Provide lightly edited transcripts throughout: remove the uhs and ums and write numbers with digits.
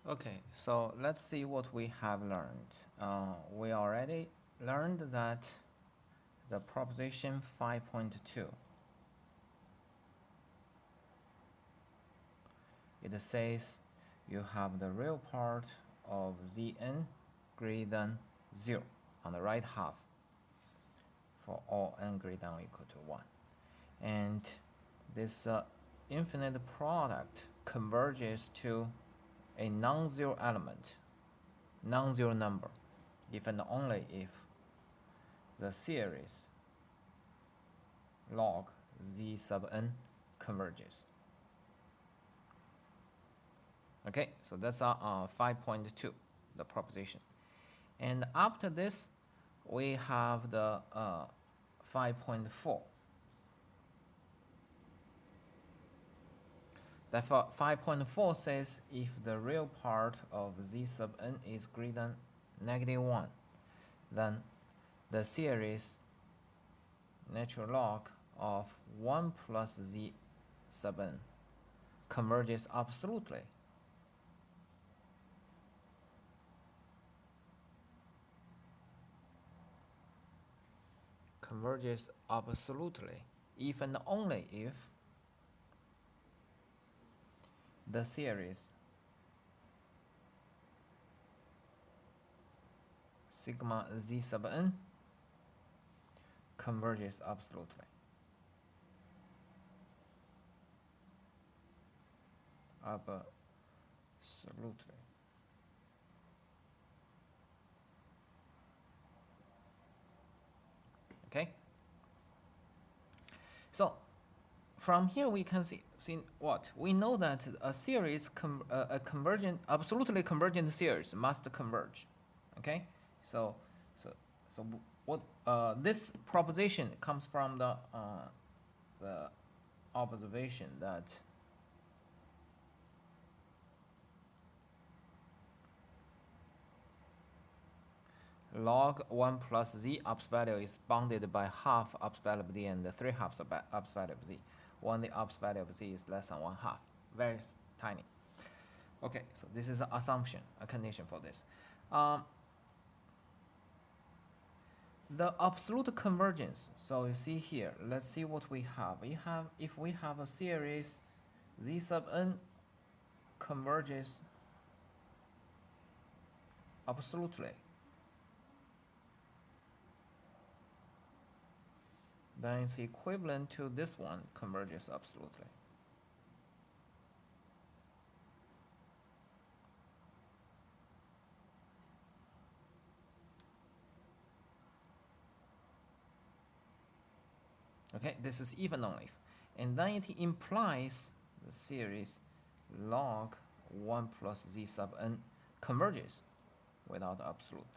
Okay, so let's see what we have learned. We already learned that the proposition 5.2, it says you have the real part of Zn greater than 0 on the right half for all n greater than or equal to 1. And this infinite product converges to a non-zero element, non-zero number, if and only if the series log z sub n converges. Okay, so that's 5.2, the proposition. And after this, we have the 5.4. Therefore, 5.4 says if the real part of z sub n is greater than -1, then the series natural log of 1 plus z sub n converges absolutely. Converges absolutely if and only if the series sigma z sub n converges absolutely. Absolutely. Okay. So from here we can see what we know, that a series a convergent, absolutely convergent series must converge. Okay. So so so what this proposition comes from the observation that log 1 plus z ops value is bounded by half ops value of z and 3/2 ops value of z, when the ops value of z is less than 1/2, very tiny. Okay, so this is an assumption, a condition for this. The absolute convergence, so you see here, let's see what we have. If we have a series z sub n converges absolutely, then it's equivalent to this one converges absolutely. Okay, this is even only if. And then it implies the series log 1 plus z sub n converges without absolute.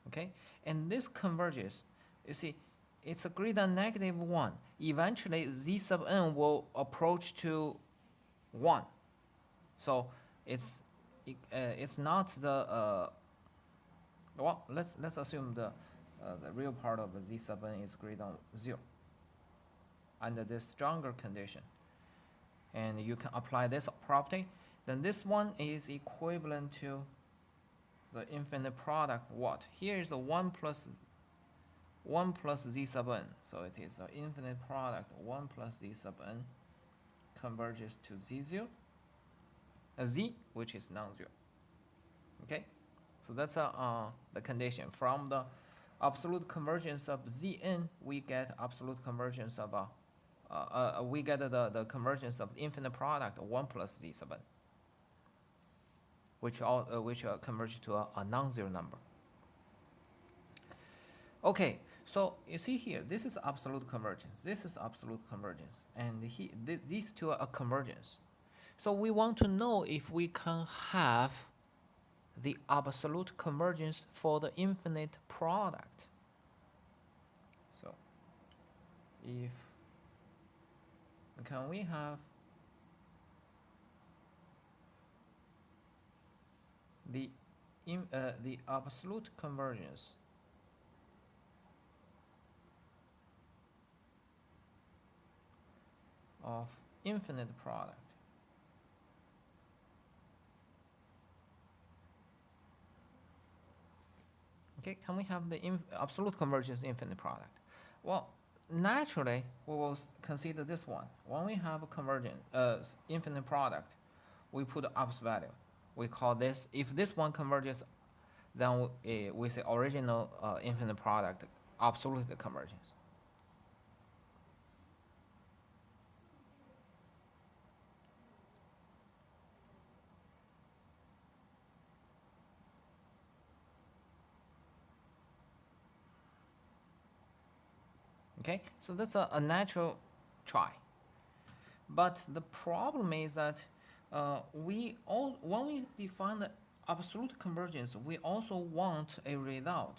Okay, and this converges, you see, it's a greater than -1. Eventually, z sub n will approach to 1. So it's not the well, let's assume the real part of z sub n is greater than 0 under this stronger condition, and you can apply this property, then this one is equivalent to the infinite product. What here is a 1 plus z sub n, so it is an infinite product 1 plus z sub n converges to z0, z which is non-zero. Okay, so that's the condition. From the absolute convergence of zn, we get absolute convergence of we get the convergence of the infinite product 1 plus z sub n, which converge to a non-zero number. Okay, so you see here, this is absolute convergence, this is absolute convergence, and these two are convergence. So we want to know if we can have the absolute convergence for the infinite product. So if can we have the absolute convergence of infinite product Okay, can we have the absolute convergence infinite product? Well, naturally, we will consider this one. When we have a convergent infinite product, we put ops value. We call this, if this one converges, then we say original infinite product absolute convergence. Okay, so that's a natural try. But the problem is that when we define the absolute convergence, we also want a result.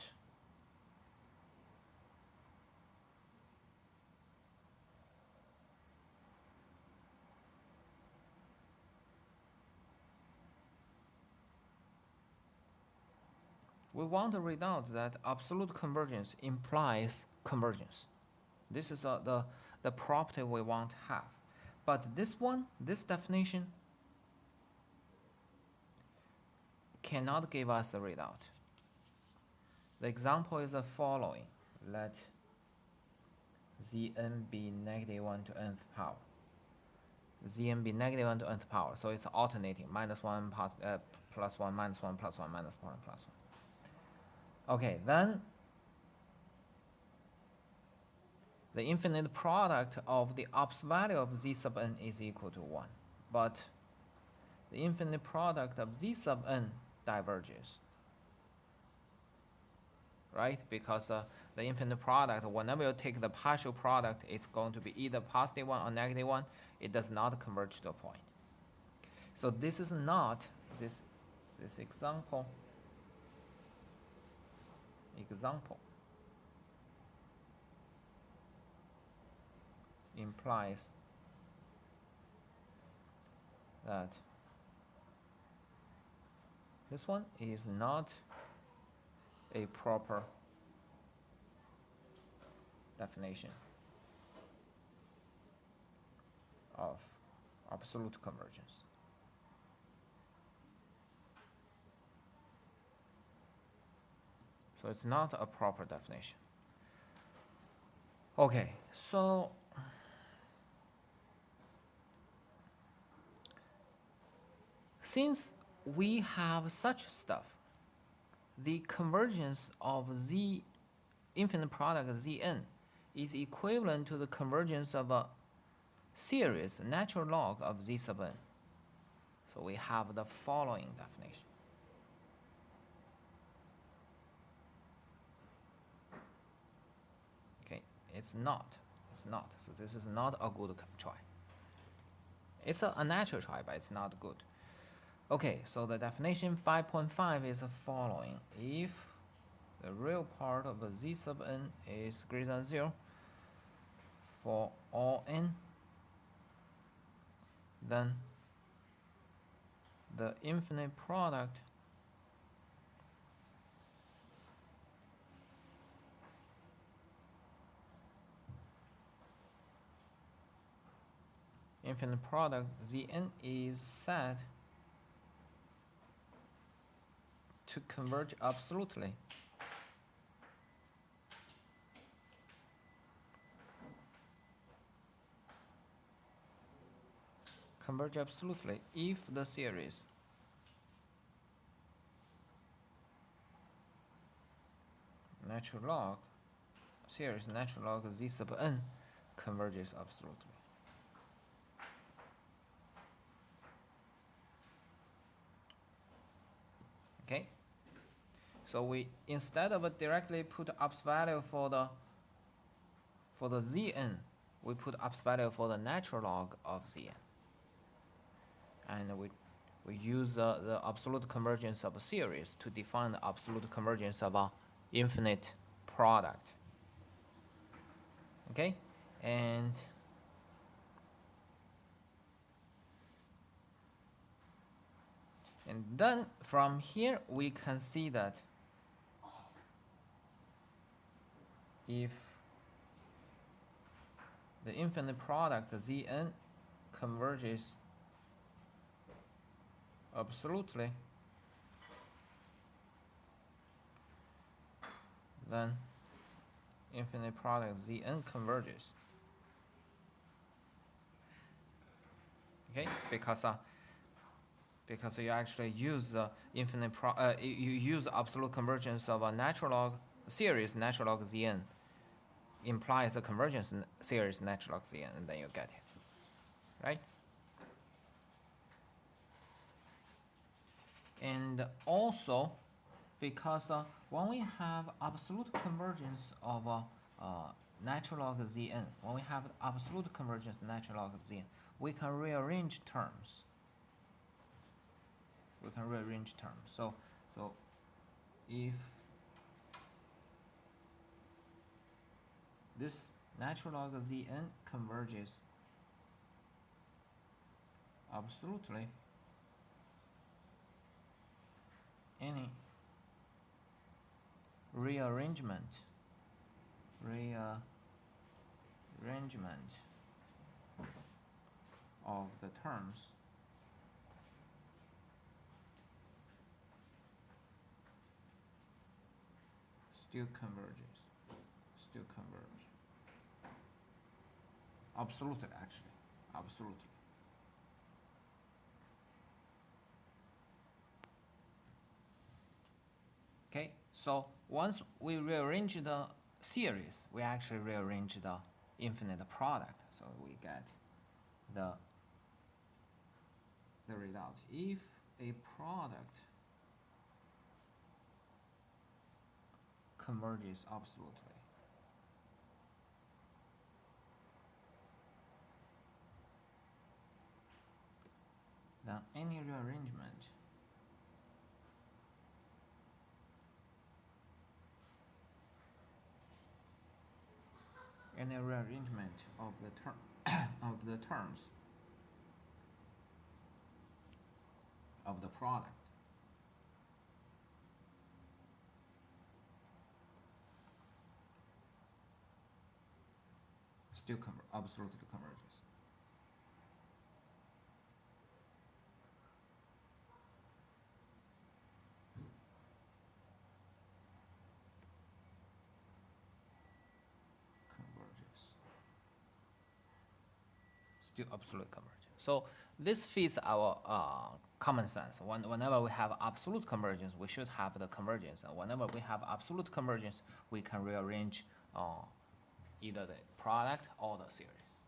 We want a result that absolute convergence implies convergence. This is the property we want to have. But this one, this definition, cannot give us a result. The example is the following. Let Zn be -1 to nth power. Zn be -1 to nth power. So it's alternating, -1 plus 1, -1 plus 1, -1 plus 1. Okay, then the infinite product of the ops value of z sub n is equal to 1. But the infinite product of z sub n diverges. Right? Because the infinite product, whenever you take the partial product, it's going to be either positive 1 or negative 1. It does not converge to a point. So this is not, this example implies that this one is not a proper definition of absolute convergence. So it's not a proper definition. Okay, so since we have such stuff, the convergence of z infinite product Zn is equivalent to the convergence of a series natural log of z sub n. So we have the following definition. Okay, it's not. So this is not a good try. It's a natural try, but it's not good. Okay, so the definition 5.5 is the following. If the real part of z sub n is greater than 0 for all n, then the infinite product Zn is said to converge absolutely. Converge absolutely if the series natural log z sub n converges absolutely. Okay, so we, instead of directly put ops value for the Zn, we put ops value for the natural log of Zn, and we use the absolute convergence of a series to define the absolute convergence of a infinite product. Okay, and then from here we can see that if the infinite product Zn converges absolutely, then infinite product Zn converges. Okay, because you actually use you use absolute convergence of a natural log series natural log Zn implies a convergence series natural log Zn, and then you get it, right? And also, because when we have absolute convergence of natural log Zn, when we have absolute convergence natural log Zn, we can rearrange terms. So if this natural log Zn converges absolutely, any rearrangement of the terms still converge. Absolutely, actually. Absolutely. Okay, so once we rearrange the series, we actually rearrange the infinite product. So we get the result. If a product converges absolutely, then any rearrangement of the of the terms of the product still absolutely converges. Still absolute convergence. So this fits our common sense. Whenever we have absolute convergence, we should have the convergence. And whenever we have absolute convergence, we can rearrange either the product or the series.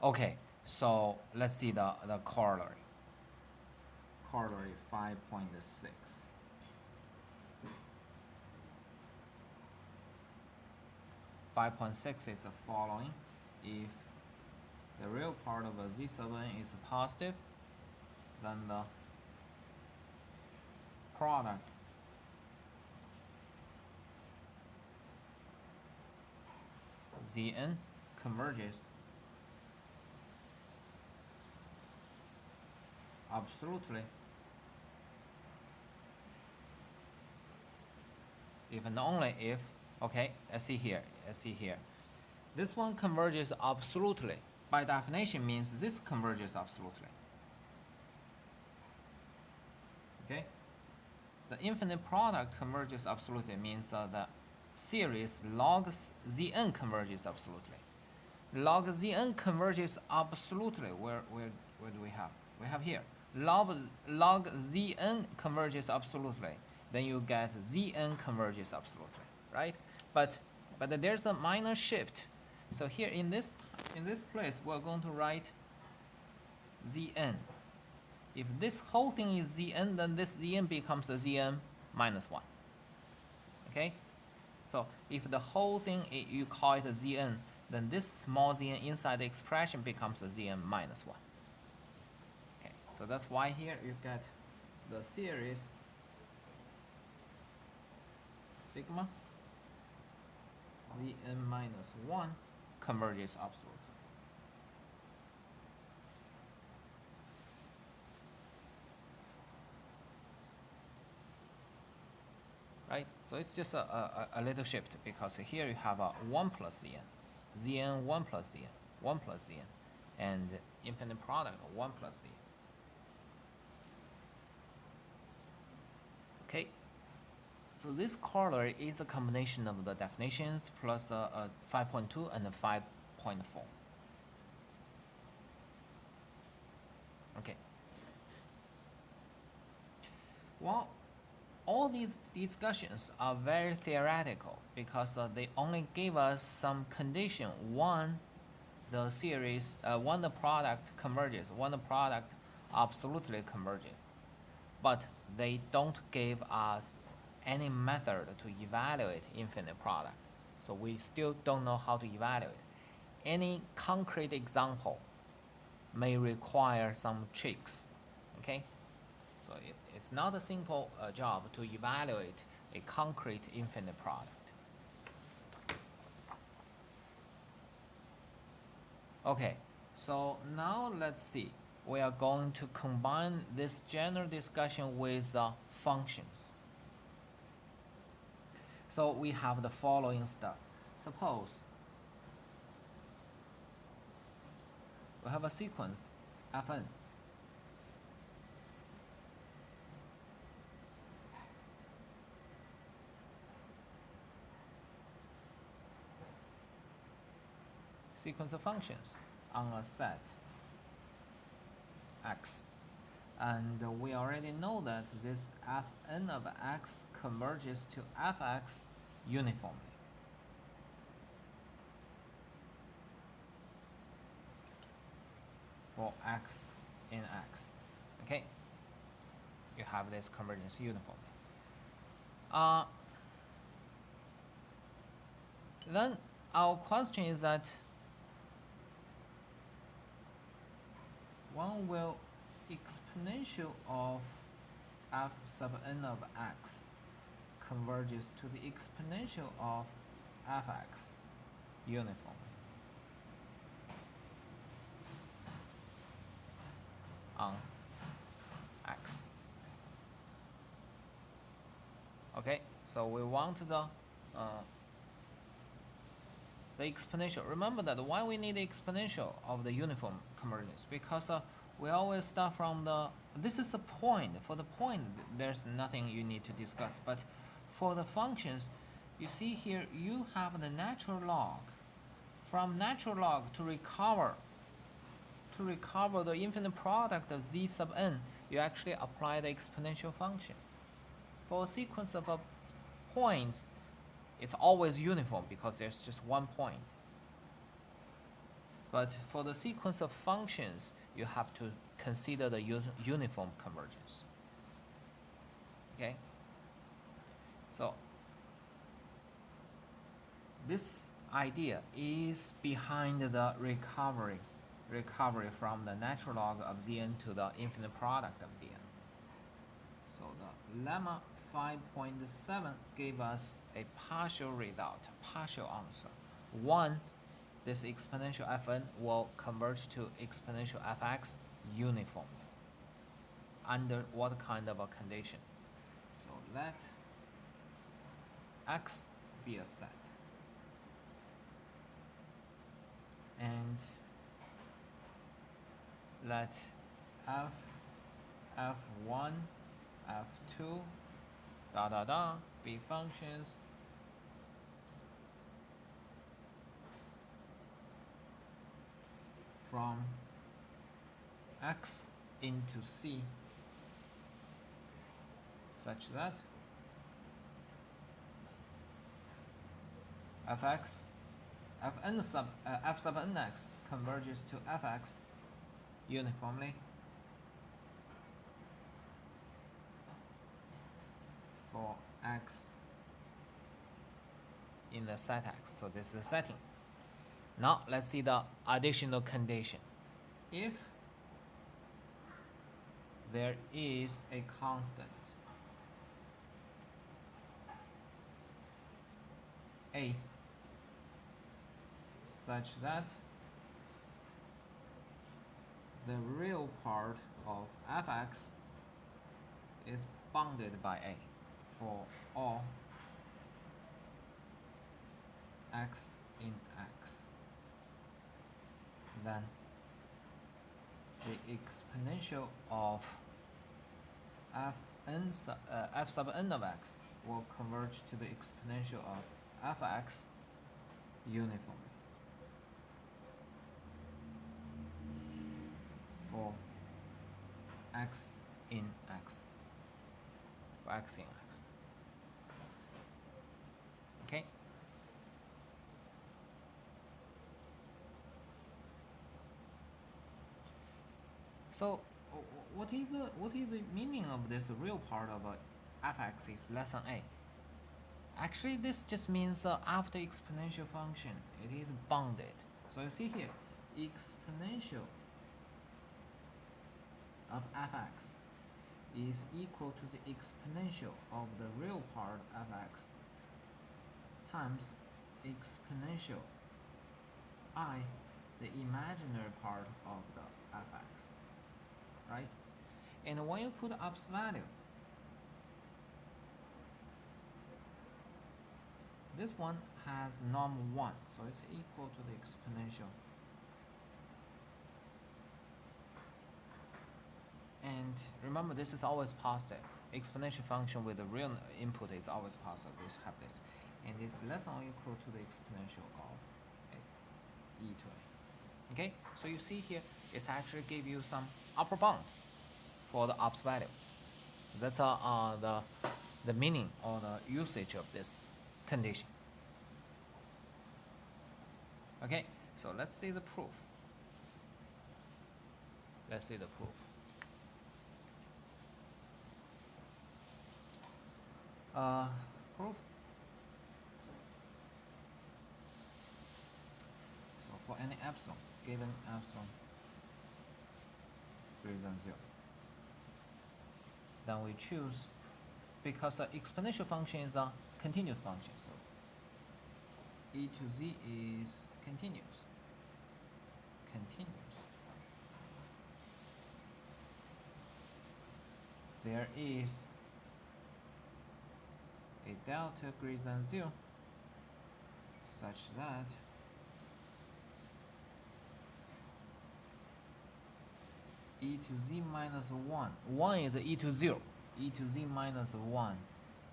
Okay, so let's see the corollary. Corollary 5.6. 5.6 is the following. If the real part of a Z7 is positive, then the product Zn converges absolutely if and only if, okay, let's see here. This one converges absolutely. By definition means this converges absolutely. Okay? The infinite product converges absolutely means the series log Zn converges absolutely. Log Zn converges absolutely. Where do we have? We have here. Log Zn converges absolutely. Then you get Zn converges absolutely, right? But there's a minor shift. So here in this place, we're going to write Zn. If this whole thing is Zn, then this Zn becomes a Zn minus 1. Okay? So if the whole thing, you call it a Zn, then this small Zn inside the expression becomes a Zn minus 1. Okay, so that's why here you get the series sigma Zn minus 1 converges absolutely. Right? So it's just a little shift because here you have a 1 plus Zn, Zn 1 plus Zn, 1 plus Zn, and infinite product 1 plus Zn. Okay, so this corollary is a combination of the definitions plus 5.2 and 5.4. Okay. Well, all these discussions are very theoretical because they only give us some condition. One, the series, when the product converges, when the product absolutely converges. But they don't give us any method to evaluate infinite product. So we still don't know how to evaluate. Any concrete example may require some tricks. Okay? So it's not a simple job to evaluate a concrete infinite product. Okay, so now let's see. We are going to combine this general discussion with functions. So we have the following stuff. Suppose we have a sequence Fn. Sequence of functions on a set x. And we already know that this Fn of x converges to Fx uniformly. For x in x. Okay? You have this convergence uniformly. Then our question is that one will exponential of f sub n of x converges to the exponential of fx uniformly on x. Okay, so we want the exponential. Remember that why we need the exponential of the uniform convergence, because we always start from this is a point. For the point, there's nothing you need to discuss, but for the functions, you see here you have the natural log. From natural log to recover the infinite product of z sub n, you actually apply the exponential function. For a sequence of points, it's always uniform because there's just one point. But for the sequence of functions, you have to consider the uniform convergence. Okay? So this idea is behind the recovery from the natural log of Zn to the infinite product of Zn. So the lemma 5.7 gave us a partial result, partial answer. One, this exponential Fn will converge to exponential Fx uniformly. Under what kind of a condition? So let x be a set. And let f, f1, f2, be functions from x into c such that f sub nx converges to fx uniformly for x in the set x. So this is the setting. Now let's see the additional condition. If there is a constant a such that the real part of fx is bounded by a for all x in x, then the exponential of f f sub n of x will converge to the exponential of fx uniformly for x in x. For x in x. Okay? So what is the meaning of this real part of fx is less than a? Actually, this just means after exponential function, it is bounded. So you see here, exponential of fx is equal to the exponential of the real part of x times exponential I, the imaginary part of the fx, right? And when you put up's value, this one has norm 1, so it's equal to the exponential. And remember, this is always positive. Exponential function with the real input is always positive. We have this. And it's less than or equal to the exponential of e to a. Okay? So you see here, it's actually give you some upper bound for the up's value. That's the meaning or the usage of this condition. Okay? So let's see the proof. Let's see the proof. Proof. So for any epsilon, given epsilon greater than 0, then we choose, because exponential function is a continuous function, so e to z is continuous. There is a delta greater than 0 such that e to z minus 1 is e to 0, e to z minus 1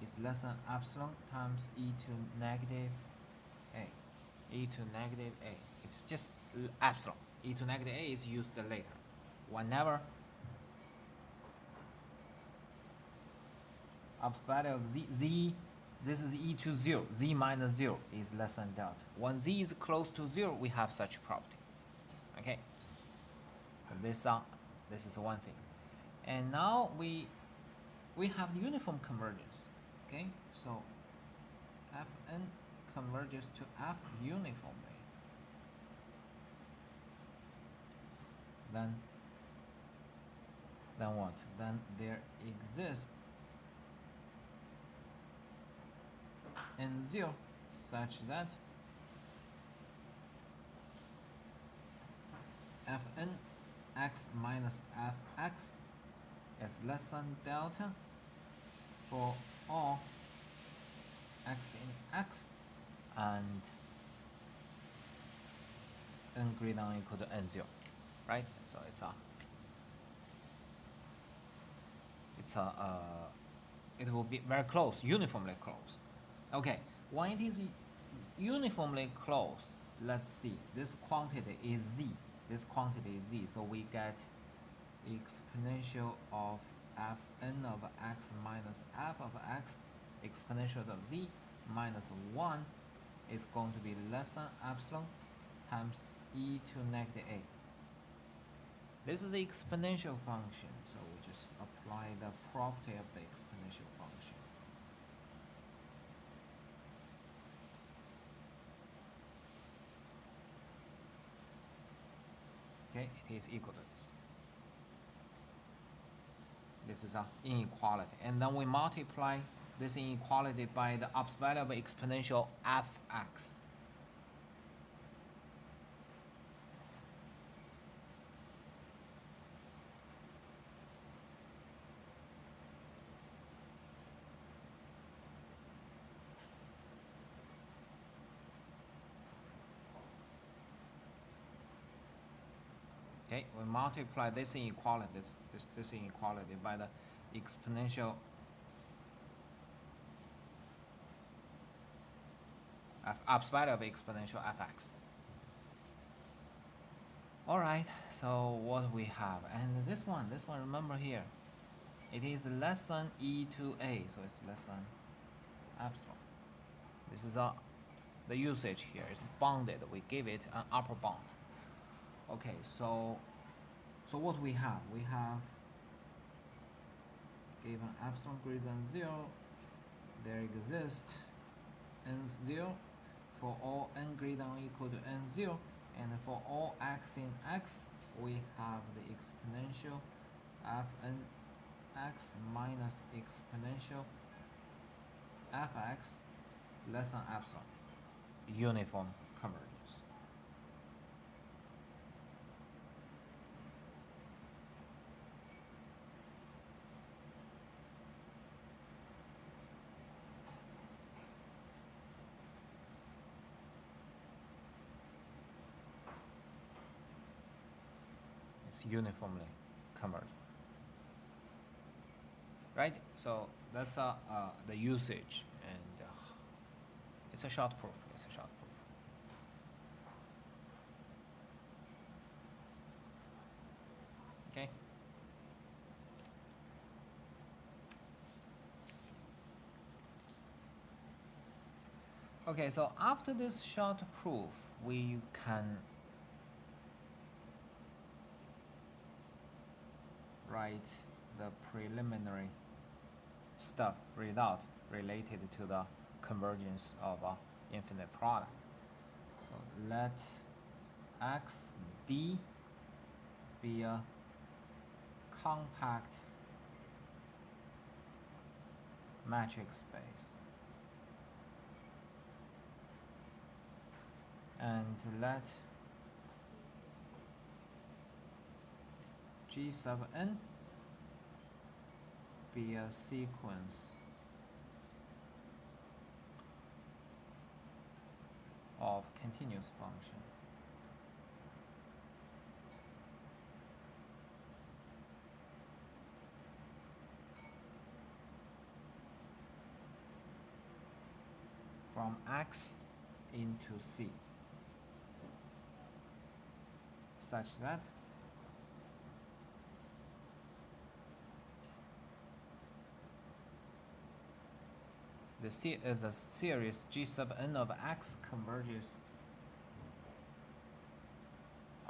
is less than epsilon times e to negative a, e to negative a. It's just epsilon. E to negative a is used later. Whenever up's value of z, this is e to 0, z minus 0 is less than delta. When z is close to 0, we have such property. Okay? This is one thing. And now we have uniform convergence. Okay? So Fn converges to F uniformly. Then what? Then there exists n0 such that Fn x minus fx is less than delta for all x in x and n greater than or equal to n0, right? So it will be very close, uniformly close. Okay, when it is uniformly close, let's see, this quantity is z. This quantity is z, so we get exponential of fn of x minus f of x, exponential of z minus 1 is going to be less than epsilon times e to negative a. This is the exponential function, so we just apply the property of the exponential function. Okay, it is equal to this. This is an inequality. And then we multiply this inequality by the up's value of exponential fx. Okay, we multiply this inequality, this inequality by the exponential upside of exponential fx. Alright, so what we have, and this one remember here, it is less than e to a, so it's less than epsilon. This is the usage here is bounded. We give it an upper bound. Okay, so what we have given epsilon greater than 0, there exists n0 for all n greater than or equal to n0, and for all x in x, we have the exponential fn x minus exponential fx less than epsilon. Uniform convergence. It's uniformly convergent. Right? So that's the usage, and it's a short proof. Okay. Okay, so after this short proof, we can write the preliminary stuff result related to the convergence of infinite product. So let xd be a compact matrix space, and let G sub n be a sequence of continuous function. From x into c, such that the series G sub n of x converges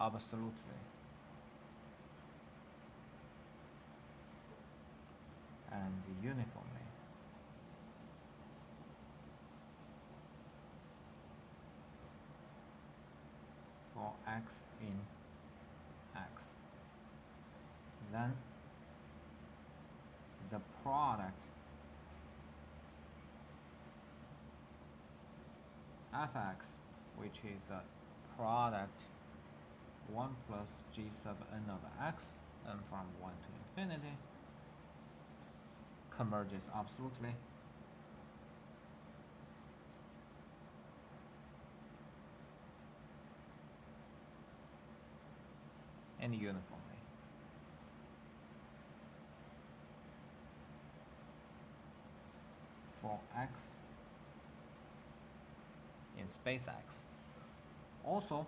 absolutely and uniformly for x in x. Then the product fx, which is a product 1 plus G sub n of x, n from 1 to infinity, converges absolutely and uniformly for x in space x. Also,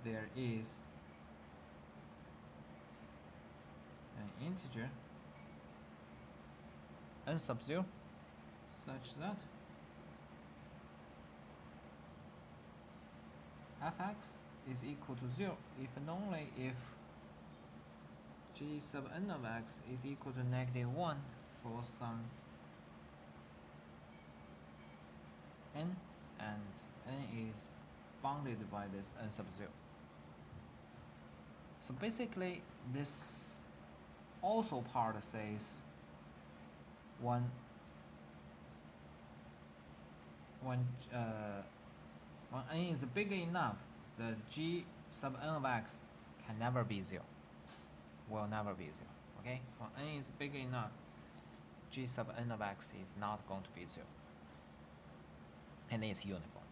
there is an integer n sub 0 such that fx is equal to 0 if and only if G sub n of x is equal to -1 for some n, and n is bounded by this n sub 0. So basically, this also part says when n is big enough, the G sub n of x can never be 0. Will never be 0. Okay? When n is big enough, G sub n of x is not going to be 0. And it's uniform.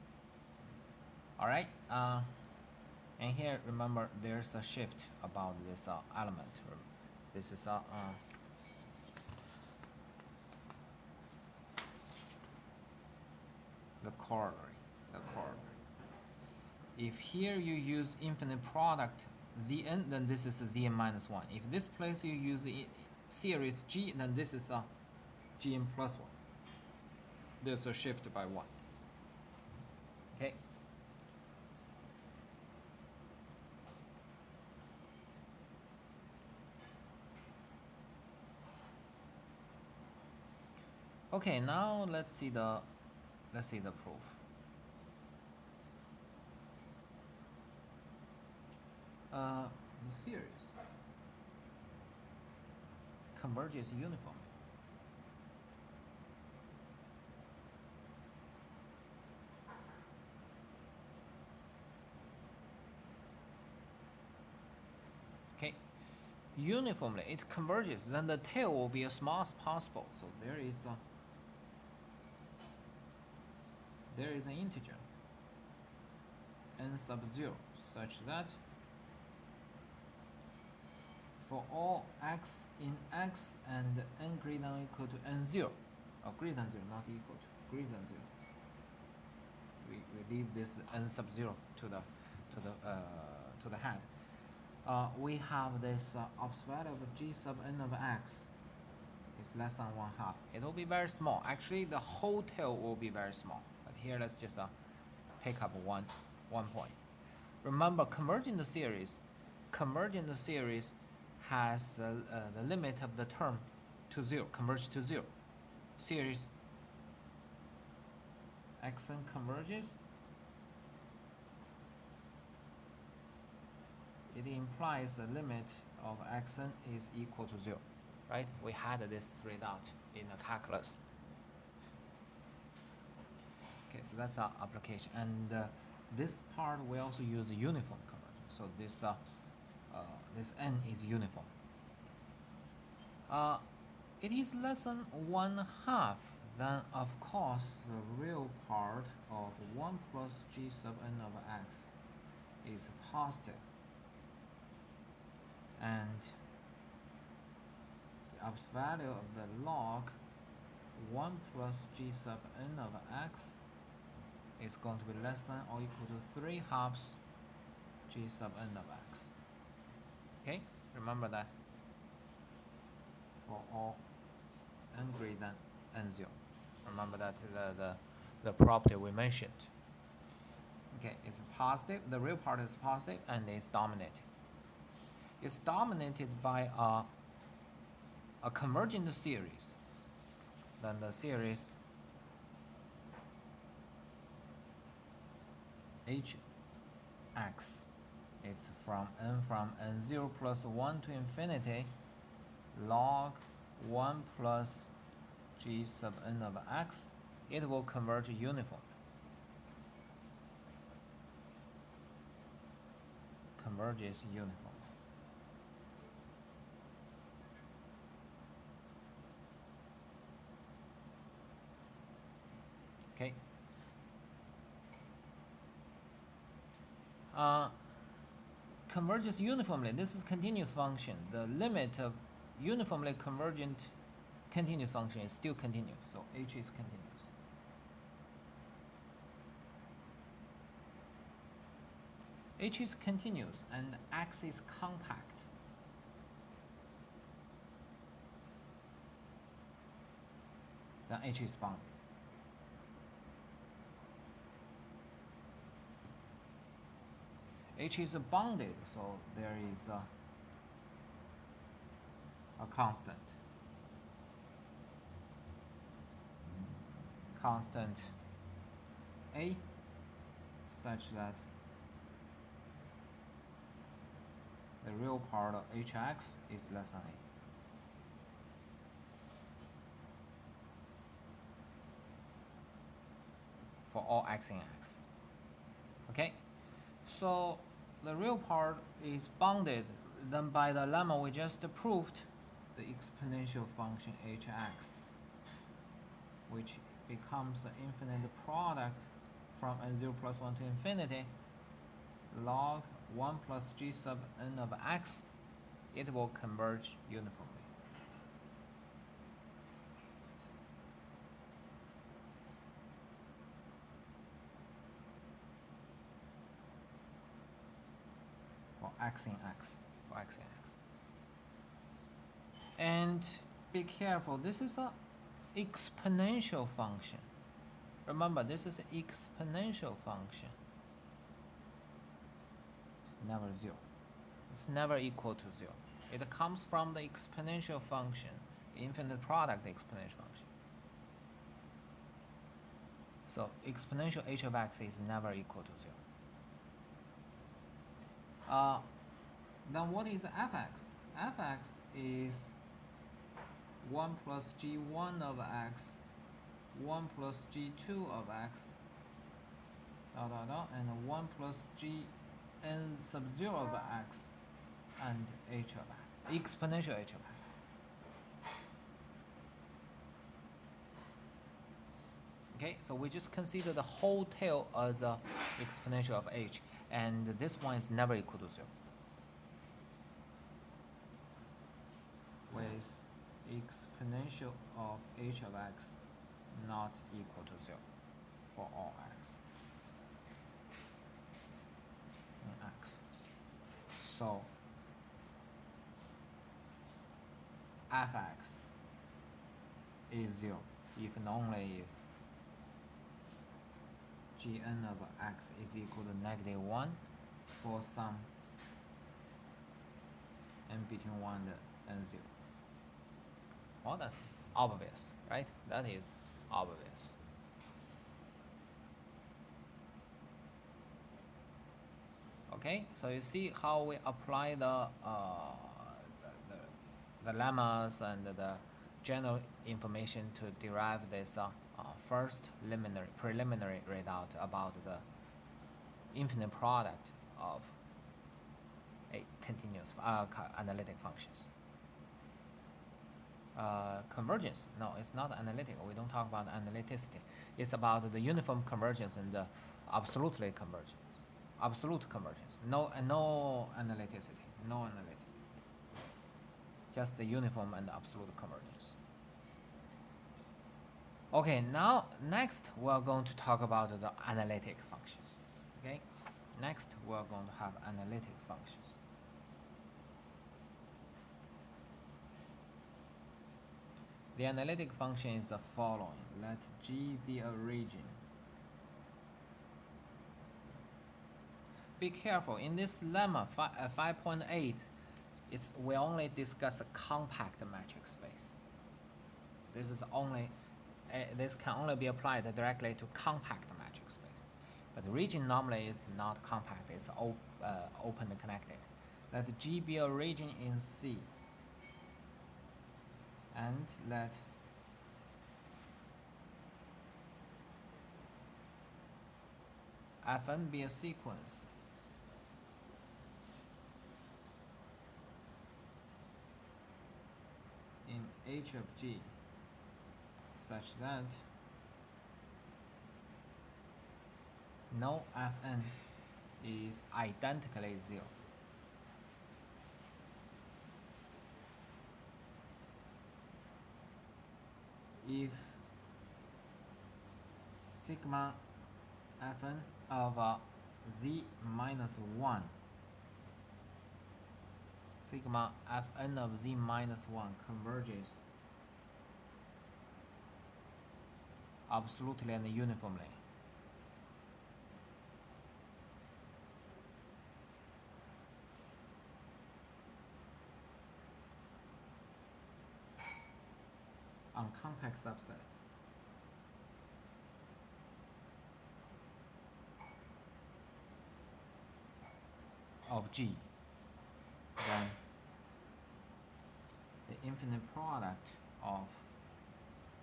Alright? And here, remember, there's a shift about this element. This is the corollary. The corollary. If here you use infinite product Zn, then this is a Zn minus 1. If this place you use series G, then this is a Gn plus 1. There's a shift by 1. Okay. Okay, now let's see the proof. The series converges uniformly. Okay, uniformly it converges, then the tail will be as small as possible. So there is an integer n sub 0 such that for all x in x and n greater than or equal to n0, or greater than 0, not equal to, greater than 0. We leave this n sub 0 to the head. We have this ops value of g sub n of x is less than 1/2. It will be very small. Actually, the whole tail will be very small. But here, let's just pick up one point. Remember, converging the series has the limit of the term to 0, converge to 0. Series xn converges. It implies a limit of xn is equal to 0, right? We had this result in the calculus. Okay, so that's our application, and this part we also use uniform convergence. So this n is uniform. It is less than 1/2. Then of course the real part of 1 plus g sub n of x is positive, and the ops value of the log 1 plus g sub n of x is going to be less than or equal to 3/2 g sub n of x. Okay, remember that for all n greater than n0. Remember that the property we mentioned. Okay, it's positive. The real part is positive, and it's dominated. It's dominated by a convergent series. Then the series hx is from n0 plus 1 to infinity log 1 plus g sub n of x. It will converge uniformly. Converges uniformly. Okay. Converges uniformly. This is continuous function. The limit of uniformly convergent continuous function is still continuous. So h is continuous. H is continuous and x is compact. Then h is bounded. H is bounded, so there is a constant a such that the real part of hx is less than a. For all x in x. Okay? So the real part is bounded. Then by the lemma we just proved, the exponential function hx, which becomes the infinite product from n0 plus 1 to infinity log 1 plus g sub n of x it will converge uniformly. For x in x, for x in x. And be careful, this is an exponential function. Remember, this is an exponential function. It's never 0. It's never equal to 0. It comes from the exponential function, infinite product exponential function. So exponential h of x is never equal to 0. Then what is fx? Fx is 1 plus g1 of x, 1 plus g2 of x, and 1 plus gn sub 0 of x, and h of x, exponential h of x. Okay, so we just consider the whole tail as a exponential of h, and this one is never equal to 0. With exponential of h of x not equal to 0 for all x in x. So fx is 0 if and only if gn of x is equal to -1 for some n between 1 and 0. Well, that's obvious, right? That is obvious. Okay, so you see how we apply the lemmas and the general information to derive this first preliminary result about the infinite product of a continuous analytic functions. Convergence, no, it's not analytic. We don't talk about analyticity. It's about the uniform convergence and the absolute convergence. No analyticity, no analytic. Just the uniform and absolute convergence. Okay, now next we're going to talk about the analytic functions. Okay, next we're going to have analytic functions. The analytic function is the following. Let G be a region. Be careful, in this lemma 5.8, we only discuss a compact metric space. This can only be applied directly to compact metric space. But the region normally is not compact, it's open and connected. Let G be a region in C. And let Fn be a sequence in H of G such that no Fn is identically 0. If sigma Fn of z minus 1, sigma Fn of z minus 1 converges absolutely and uniformly, on compact subset of G, then the infinite product of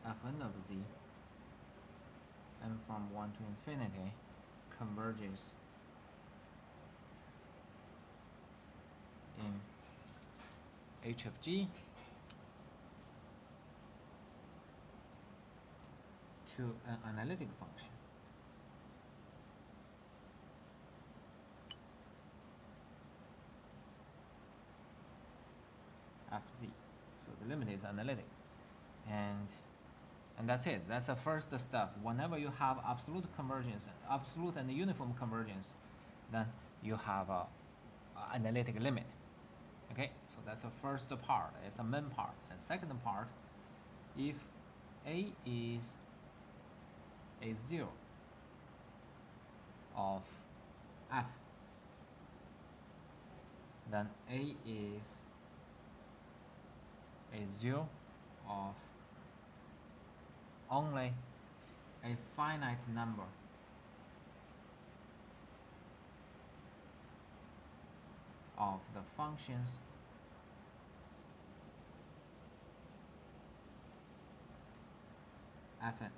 Fn of z and from 1 to infinity converges in H of G to an analytic function. fz. So the limit is analytic, and that's it. That's the first step. Whenever you have absolute convergence, absolute and uniform convergence, then you have a analytic limit. Okay, so that's the first part. It's a main part. And second part, if A is a zero of f, then A is a zero of only a finite number of the functions fn.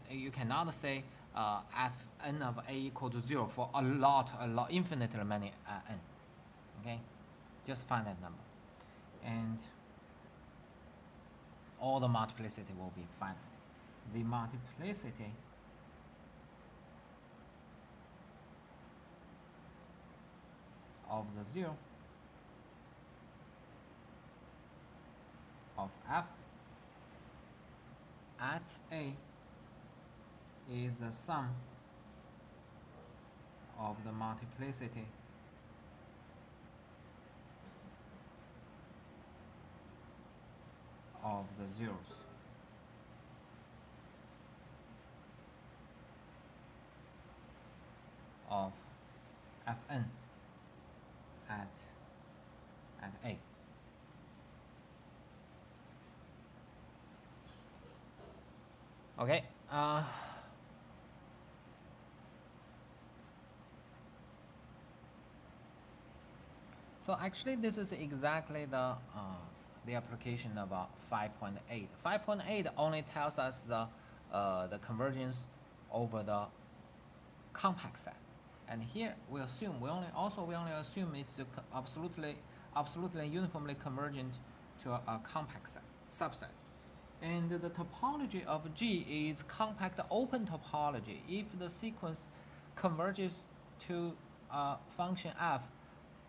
You cannot say fn of a equal to 0 for a lot, infinitely many n. Okay, just finite number, and all the multiplicity will be finite. The multiplicity of the 0 of f at A is the sum of the multiplicity of the zeros of fn at A. Okay. So actually, this is exactly the application of 5.8. 5.8 only tells us the convergence over the compact set, and here we only assume it's absolutely uniformly convergent to a compact set subset. And the topology of G is compact open topology. If the sequence converges to a function f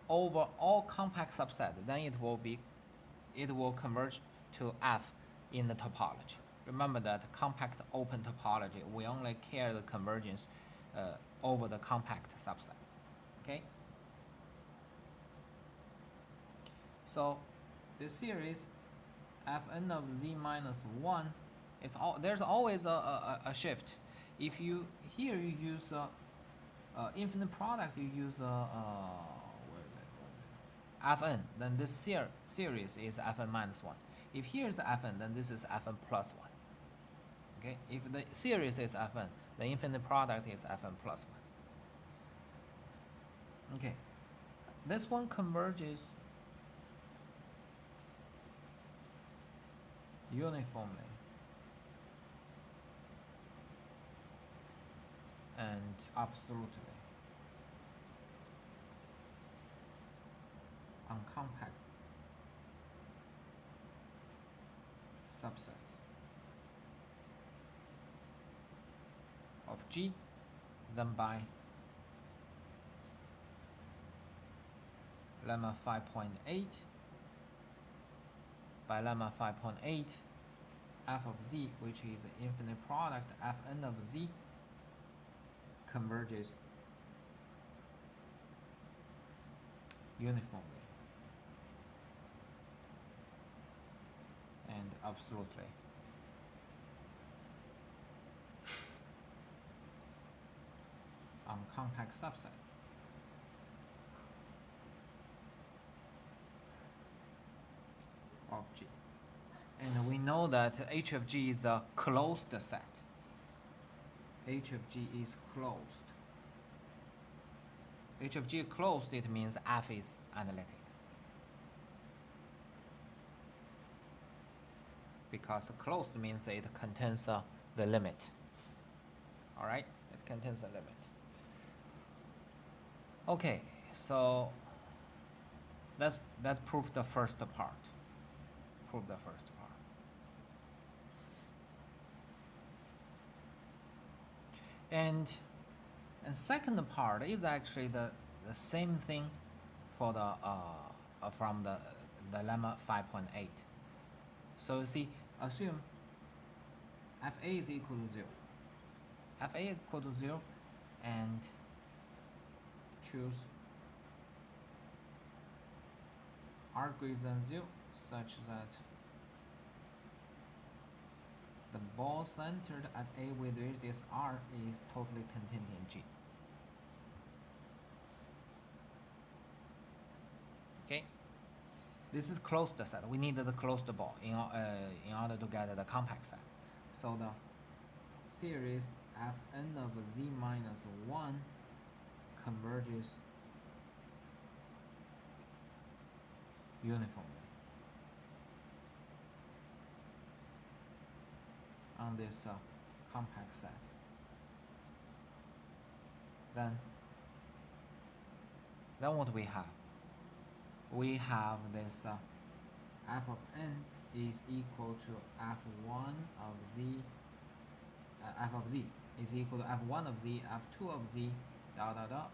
over all compact subset, then it will converge to f in the topology. Remember that compact open topology, we only care the convergence over the compact subsets. Okay. So this series fn of z minus 1 is there's always a shift. If you here you use infinite product, you use fn, then this series is fn minus 1. If here is fn, then this is fn plus 1. Okay, if the series is fn, the infinite product is fn plus 1. Okay, this one converges uniformly and absolutely on compact subsets of G, then by lemma 5.8 by lemma 5.8 f of z, which is the infinite product fn of z, converges uniformly and absolutely on compact subset of G. And we know that H of G is a closed set. H of G is closed. H of G closed, it means F is analytic. Because closed means it contains the limit. All right, it contains a limit. Okay, so that proves the first part. Prove the first part. And second part is actually the same thing for the from the lemma 5.8. So you see, assume fa is equal to 0. Fa equal to 0, and choose r greater than 0 such that the ball centered at A with radius r is totally contained in G. Okay, this is closed set. We need the closed ball in order to get the compact set. So the series Fn of z minus 1 converges uniformly on this compact set. Then what we have? We have this f of n is equal to f1 of z, f of z is equal to f1 of z, f2 of z, dot dot dot,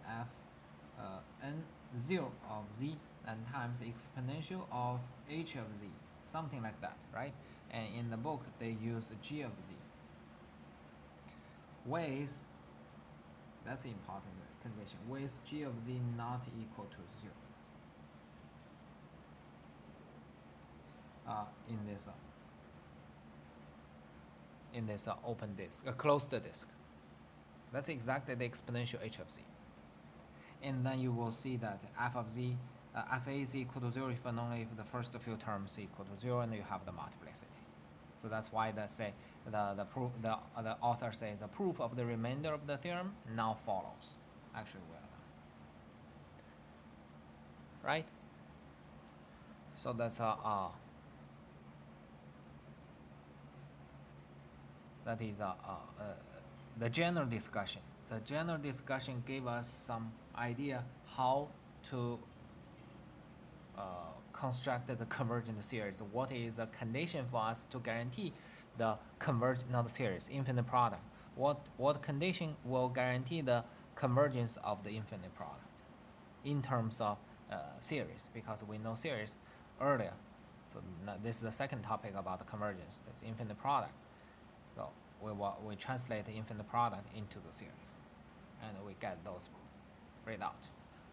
n0 of z, and times exponential of h of z, something like that, right? And in the book they use g of z. With, that's an important condition, with g of z not equal to 0. In this open disk, a closed disk. That's exactly the exponential h of z. And then you will see that f of z, fa is equal to 0 if and only if the first few terms equal to 0, and you have the multiplicity. So that's why they say the author says the proof of the remainder of the theorem now follows. Actually, well done. Right? So that's that is the general discussion. The general discussion gave us some idea how to construct the convergent series. What is the condition for us to guarantee the not series, infinite product? What condition will guarantee the convergence of the infinite product in terms of series? Because we know series earlier. So this is the second topic about the convergence. It's infinite product. So we translate the infinite product into the series, and we get those results.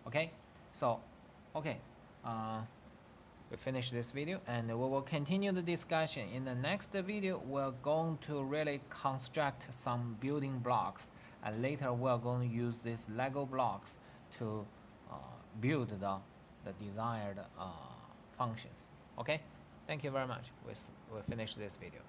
Okay, so okay, we finish this video, and we will continue the discussion. In the next video, we're going to really construct some building blocks, and later we're going to use these Lego blocks to build the desired functions. Okay, thank you very much. We finish this video.